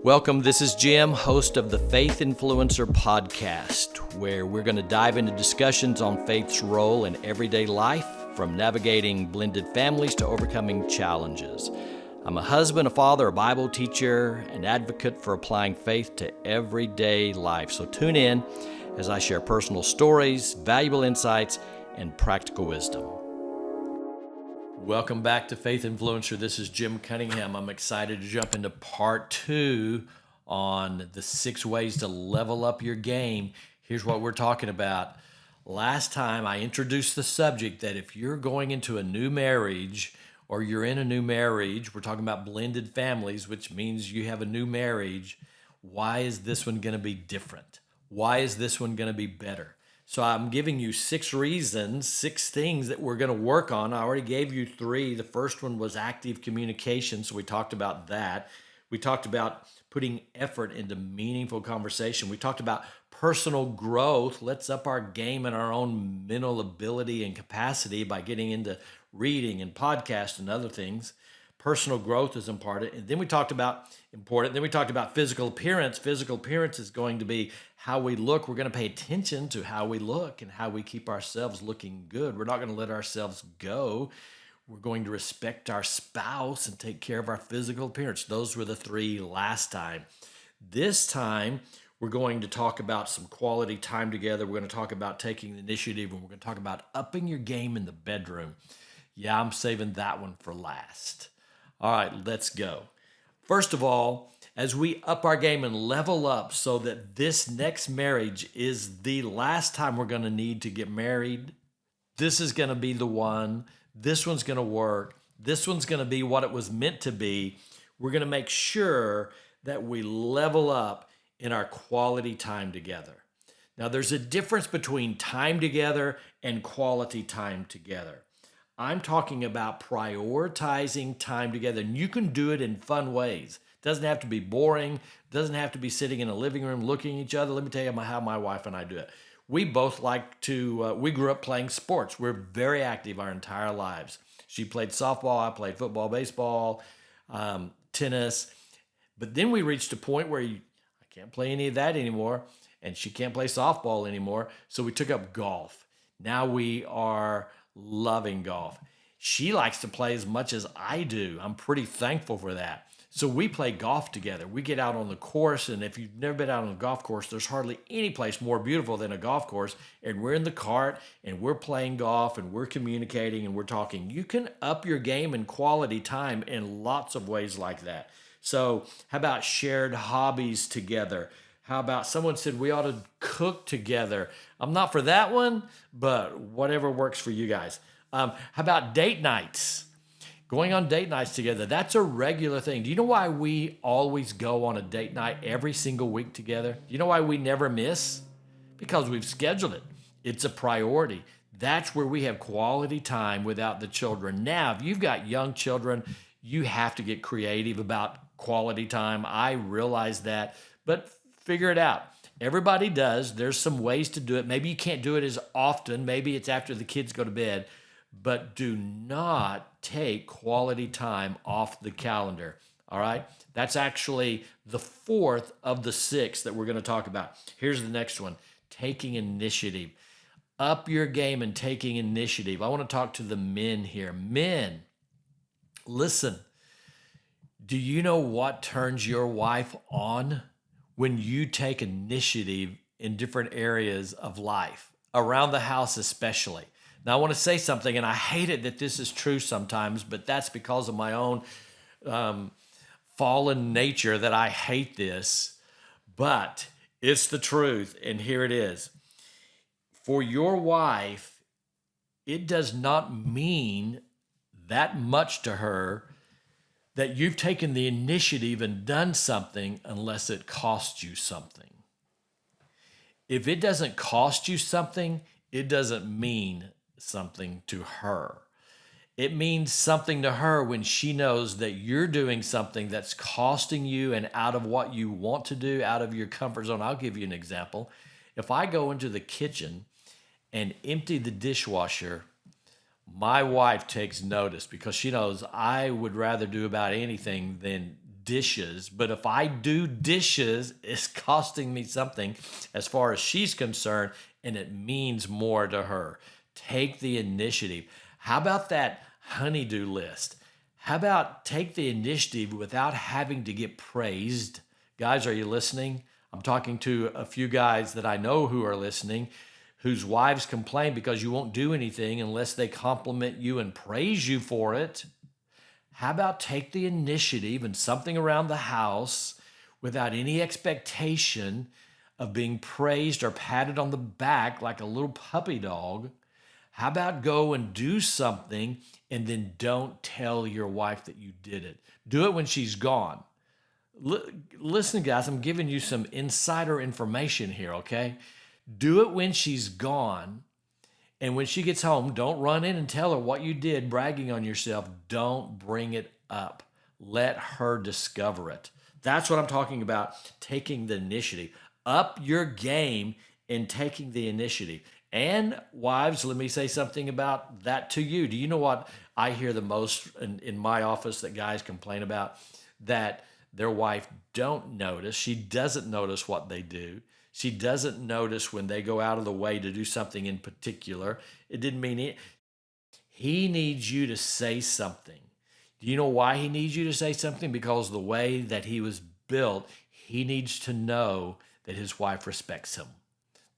Welcome, this is Jim, host of the Faith Influencer podcast, where we're going to dive into discussions on faith's role in everyday life, from navigating blended families to overcoming challenges. I'm a husband, a father, a Bible teacher, an advocate for applying faith to everyday life. So tune in as I share personal stories, valuable insights, and practical wisdom. Welcome back to Faith Influencer. This is Jim Cunningham. I'm excited to jump into part 2 on the 6 ways to level up your game. Here's what we're talking about. Last time I introduced the subject that if you're going into a new marriage or you're in a new marriage, we're talking about blended families, which means you have a new marriage. Why is this one going to be different? Why is this one going to be better? So I'm giving you 6 reasons, 6 things that we're going to work on. I already gave you 3. The first one was active communication, so we talked about that. We talked about putting effort into meaningful conversation. We talked about personal growth. Let's up our game in our own mental ability and capacity by getting into reading and podcasts and other things. Personal growth is important. And then we talked about physical appearance. Physical appearance is going to be how we look. We're going to pay attention to how we look and how we keep ourselves looking good. We're not going to let ourselves go. We're going to respect our spouse and take care of our physical appearance. Those were the 3 last time. This time, we're going to talk about some quality time together. We're going to talk about taking the initiative, and we're going to talk about upping your game in the bedroom. Yeah, I'm saving that one for last. All right, let's go. First of all, as we up our game and level up so that this next marriage is the last time we're going to need to get married, this is going to be the one, this one's going to work, this one's going to be what it was meant to be. We're going to make sure that we level up in our quality time together. Now, there's a difference between time together and quality time together. I'm talking about prioritizing time together, and you can do it in fun ways. It doesn't have to be boring. It doesn't have to be sitting in a living room looking at each other. Let me tell you how my wife and I do it. We both like to, we grew up playing sports. We're very active our entire lives. She played softball, I played football, baseball, tennis. But then we reached a point where I can't play any of that anymore, and she can't play softball anymore. So we took up golf. Now we are loving golf. She likes to play as much as I do. I'm pretty thankful for that. So we play golf together. We get out on the course, and if you've never been out on a golf course, there's hardly any place more beautiful than a golf course. And we're in the cart, and we're playing golf, and we're communicating, and we're talking. You can up your game and quality time in lots of ways like that. So how about shared hobbies together? How about someone said we ought to cook together? I'm not for that one, but whatever works for you guys. How about date nights? Going on date nights together, that's a regular thing. Do you know why we always go on a date night every single week together? Do you know why we never miss? Because we've scheduled it. It's a priority. That's where we have quality time without the children. Now, if you've got young children, you have to get creative about quality time. I realize that, but figure it out. Everybody does. There's some ways to do it. Maybe you can't do it as often. Maybe it's after the kids go to bed. But do not take quality time off the calendar. All right? That's actually the 4th of the 6 that we're going to talk about. Here's the next one. Taking initiative. Up your game and taking initiative. I want to talk to the men here. Men, listen. Do you know what turns your wife on? When you take initiative in different areas of life, around the house especially. Now, I want to say something, and I hate it that this is true sometimes, but that's because of my own fallen nature that I hate this. But it's the truth, and here it is. For your wife, it does not mean that much to her that you've taken the initiative and done something unless it costs you something. If it doesn't cost you something, it doesn't mean something to her. It means something to her when she knows that you're doing something that's costing you and out of what you want to do, out of your comfort zone. I'll give you an example. If I go into the kitchen and empty the dishwasher, my wife takes notice because she knows I would rather do about anything than dishes, but if I do dishes, it's costing me something as far as she's concerned, and it means more to her. Take the initiative. How about that honeydew list? How about take the initiative without having to get praised? Guys, are you listening? I'm talking to a few guys that I know who are listening, whose wives complain because you won't do anything unless they compliment you and praise you for it. How about take the initiative in something around the house without any expectation of being praised or patted on the back like a little puppy dog? How about go and do something and then don't tell your wife that you did it? Do it when she's gone. Listen, guys, I'm giving you some insider information here, okay? Do it when she's gone. And when she gets home, don't run in and tell her what you did, bragging on yourself. Don't bring it up. Let her discover it. That's what I'm talking about, taking the initiative. Up your game in taking the initiative. And wives, let me say something about that to you. Do you know what I hear the most in my office that guys complain about? That their wife don't notice. She doesn't notice what they do. She doesn't notice when they go out of the way to do something in particular. It didn't mean it. He needs you to say something. Do you know why he needs you to say something? Because the way that he was built, he needs to know that his wife respects him.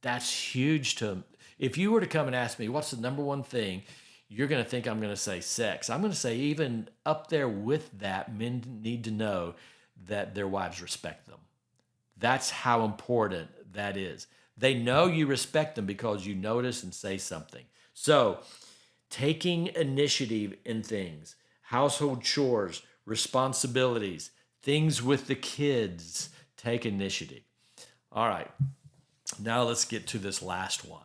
That's huge to him. If you were to come and ask me, what's the number one thing, you're going to think I'm going to say sex. I'm going to say even up there with that, men need to know that their wives respect them. That's how important that is. They know you respect them because you notice and say something. So, taking initiative in things, household chores, responsibilities, things with the kids, take initiative. All right, now let's get to this last one.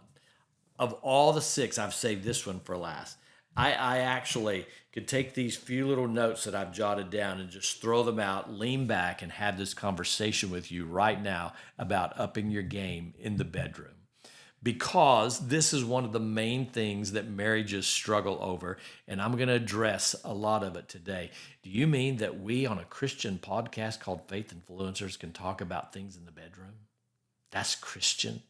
Of all the 6, I've saved this one for last. I actually could take these few little notes that I've jotted down and just throw them out, lean back, and have this conversation with you right now about upping your game in the bedroom. Because this is one of the main things that marriages struggle over, and I'm going to address a lot of it today. Do you mean that we on a Christian podcast called Faith Influencers can talk about things in the bedroom? That's Christian?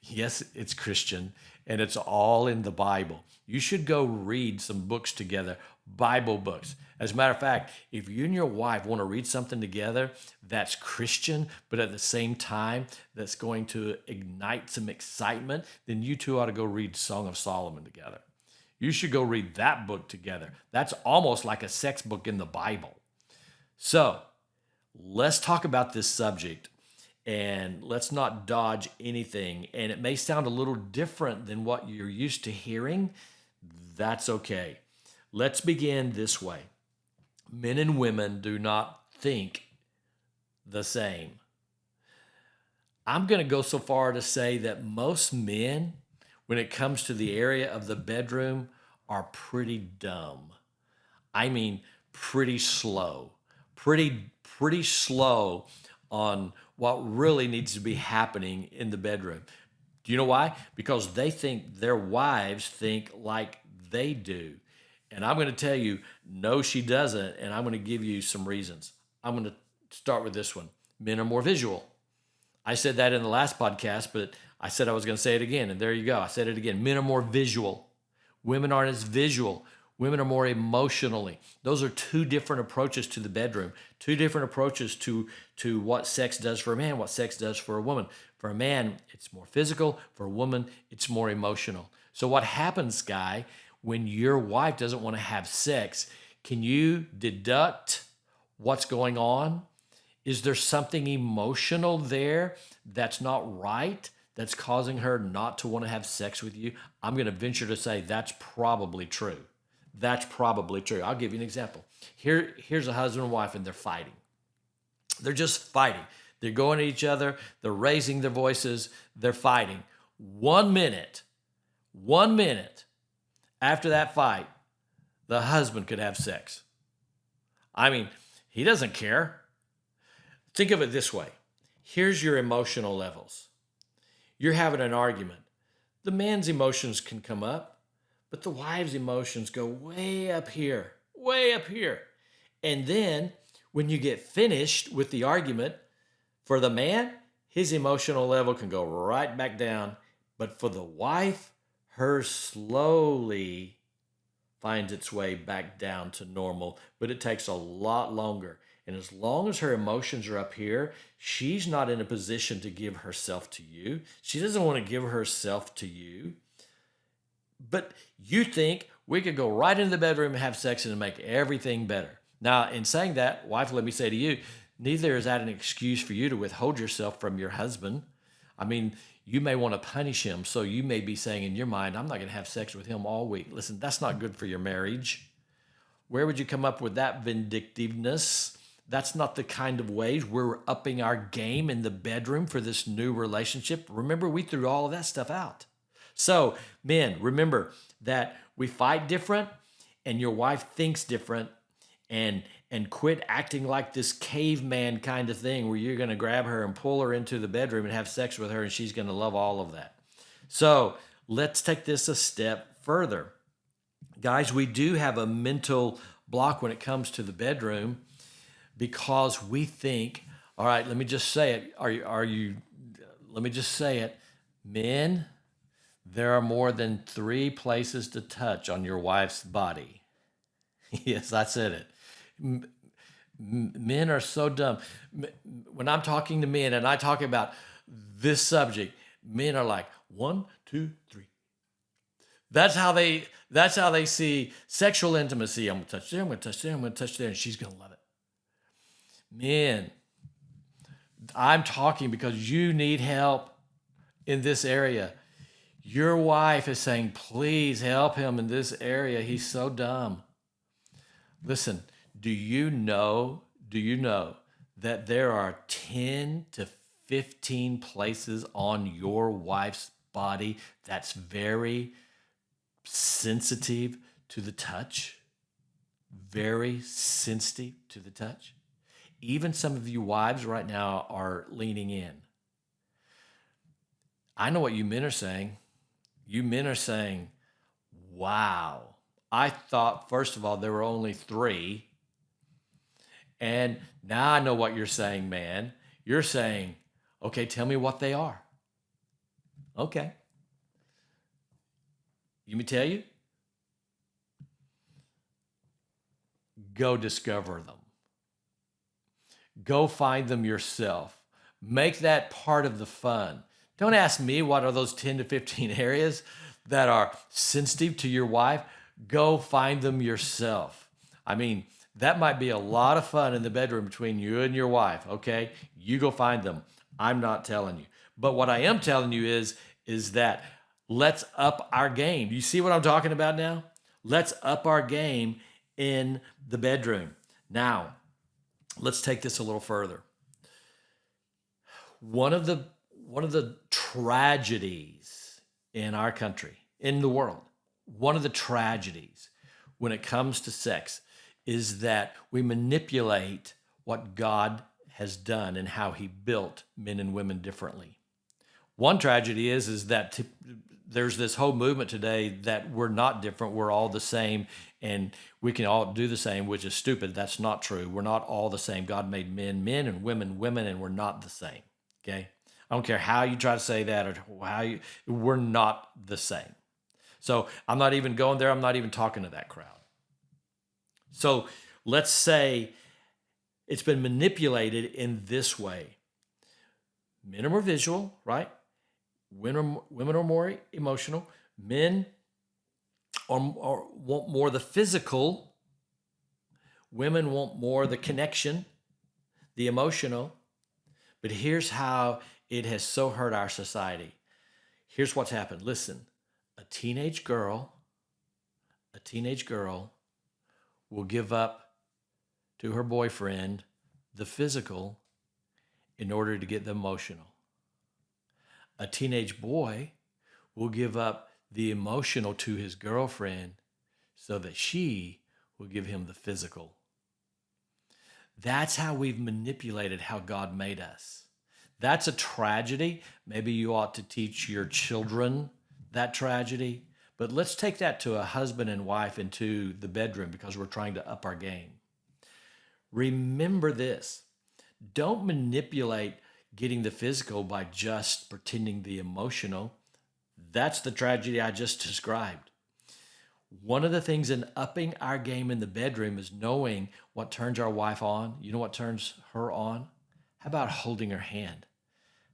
Yes, it's Christian, and it's all in the Bible. You should go read some books together, Bible books. As a matter of fact, if you and your wife want to read something together that's Christian, but at the same time that's going to ignite some excitement, then you two ought to go read Song of Solomon together. You should go read that book together. That's almost like a sex book in the Bible. So let's talk about this subject. And let's not dodge anything. And it may sound a little different than what you're used to hearing. That's okay. Let's begin this way. Men and women do not think the same. I'm going to go so far to say that most men, when it comes to the area of the bedroom, are pretty dumb. I mean, pretty slow. Pretty slow on what really needs to be happening in the bedroom. Do you know why? Because they think their wives think like they do. And I'm going to tell you, no, she doesn't. And I'm going to give you some reasons. I'm going to start with this one. Men are more visual. I said that in the last podcast, but I said I was going to say it again. And there you go. I said it again. Men are more visual. Women aren't as visual. Women are more emotionally. Those are 2 different approaches to the bedroom, 2 different approaches to what sex does for a man, what sex does for a woman. For a man, it's more physical. For a woman, it's more emotional. So what happens, Guy, when your wife doesn't want to have sex, can you deduct what's going on? Is there something emotional there that's not right, that's causing her not to want to have sex with you? I'm going to venture to say that's probably true. That's probably true. I'll give you an example. Here's a husband and wife, and they're fighting. They're just fighting. They're going at each other. They're raising their voices. They're fighting. 1 minute after that fight, the husband could have sex. I mean, he doesn't care. Think of it this way. Here's your emotional levels. You're having an argument. The man's emotions can come up, but the wife's emotions go way up here. And then When you get finished with the argument, for the man, his emotional level can go right back down. But for the wife, hers slowly finds its way back down to normal, but it takes a lot longer. And as long as her emotions are up here, she's not in a position to give herself to you. She doesn't want to give herself to you. But you think we could go right into the bedroom and have sex and make everything better. Now, in saying that, wife, let me say to you, neither is that an excuse for you to withhold yourself from your husband. I mean, you may want to punish him, so you may be saying in your mind, I'm not going to have sex with him all week. Listen, that's not good for your marriage. Where would you come up with that vindictiveness? That's not the kind of ways we're upping our game in the bedroom for this new relationship. Remember, we threw all of that stuff out. So, men, remember that we fight different and your wife thinks different, and quit acting like this caveman kind of thing where you're going to grab her and pull her into the bedroom and have sex with her and she's going to love all of that. So, let's take this a step further. Guys, we do have a mental block when it comes to the bedroom because we think, all right, let me just say it. Let me just say it. Men, there are more than 3 places to touch on your wife's body. Yes, I said it. Men are so dumb. When I'm talking to men and I talk about this subject, men are like 1, 2, 3. That's how they see sexual intimacy. I'm gonna touch there, I'm gonna touch there, I'm gonna touch there, and she's gonna love it. Men, I'm talking because you need help in this area. Your wife is saying, please help him in this area. He's so dumb. Listen, do you know that there are 10 to 15 places on your wife's body that's very sensitive to the touch? Very sensitive to the touch. Even some of you wives right now are leaning in. I know what you men are saying. You men are saying, wow, I thought, first of all, there were only 3. And now I know what you're saying, man. You're saying, okay, tell me what they are. Okay. Let me tell you. Go discover them. Go find them yourself. Make that part of the fun. Don't ask me what are those 10 to 15 areas that are sensitive to your wife. Go find them yourself. I mean, that might be a lot of fun in the bedroom between you and your wife, okay? You go find them. I'm not telling you. But what I am telling you is that let's up our game. You see what I'm talking about now? Let's up our game in the bedroom. Now, let's take this a little further. One of the tragedies in our country, in the world, one of the tragedies when it comes to sex is that we manipulate what God has done and how he built men and women differently. One tragedy is that there's this whole movement today that we're not different, we're all the same, and we can all do the same, which is stupid. That's not true. We're not all the same. God made men, men, and women, women, and we're not the same, okay? I don't care how you try to say that or we're not the same. So I'm not even going there. I'm not even talking to that crowd. So let's say it's been manipulated in this way. Men are more visual, right? Women are more emotional. Men want more the physical. Women want more the connection, the emotional. But here's how it has so hurt our society. Here's what's happened. Listen, a teenage girl will give up to her boyfriend the physical in order to get the emotional. A teenage boy will give up the emotional to his girlfriend so that she will give him the physical. That's how we've manipulated how God made us. That's a tragedy. Maybe you ought to teach your children that tragedy. But let's take that to a husband and wife into the bedroom because we're trying to up our game. Remember this. Don't manipulate getting the physical by just pretending the emotional. That's the tragedy I just described. One of the things in upping our game in the bedroom is knowing what turns our wife on. You know what turns her on? How about holding her hand?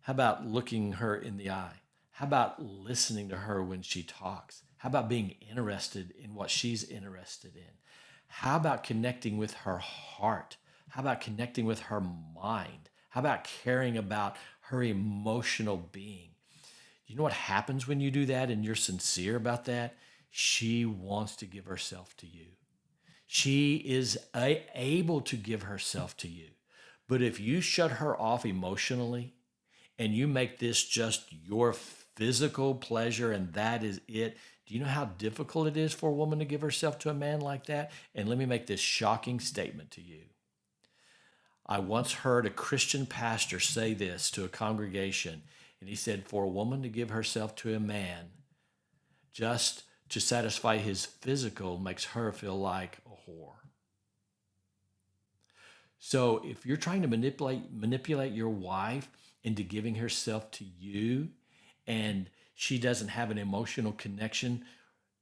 How about looking her in the eye? How about listening to her when she talks? How about being interested in what she's interested in? How about connecting with her heart? How about connecting with her mind? How about caring about her emotional being? You know what happens when you do that and you're sincere about that? She wants to give herself to you. She is able to give herself to you. But if you shut her off emotionally and you make this just your physical pleasure and that is it, do you know how difficult it is for a woman to give herself to a man like that? And let me make this shocking statement to you. I once heard a Christian pastor say this to a congregation, and he said, for a woman to give herself to a man just to satisfy his physical makes her feel like a whore. So if you're trying to manipulate your wife into giving herself to you and she doesn't have an emotional connection,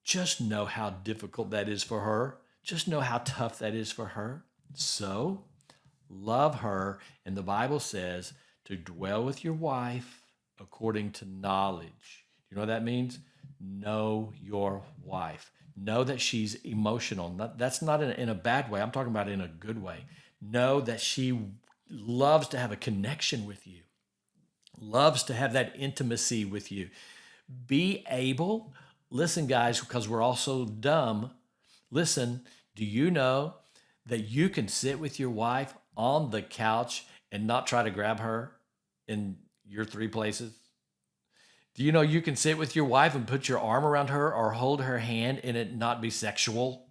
just know how difficult that is for her. Just know how tough that is for her. So love her. And the Bible says to dwell with your wife according to knowledge. You know what that means? Know your wife. Know that she's emotional. That's not in a bad way. I'm talking about in a good way. Know that she loves to have a connection with you, loves to have that intimacy with you. Be able, listen, guys, because we're all so dumb. Listen, do you know that you can sit with your wife on the couch and not try to grab her in your three places? Do you know you can sit with your wife and put your arm around her or hold her hand and it not be sexual?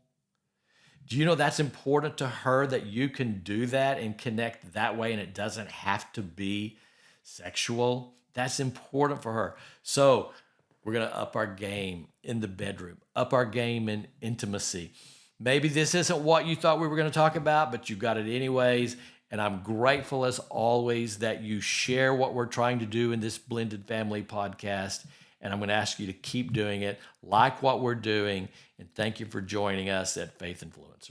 Do you know that's important to her that you can do that and connect that way and it doesn't have to be sexual? That's important for her. So we're going to up our game in the bedroom, up our game in intimacy. Maybe this isn't what you thought we were going to talk about, but you got it anyways. And I'm grateful as always that you share what we're trying to do in this Blended Family podcast. And I'm going to ask you to keep doing it, like what we're doing. And thank you for joining us at Faith Influencer.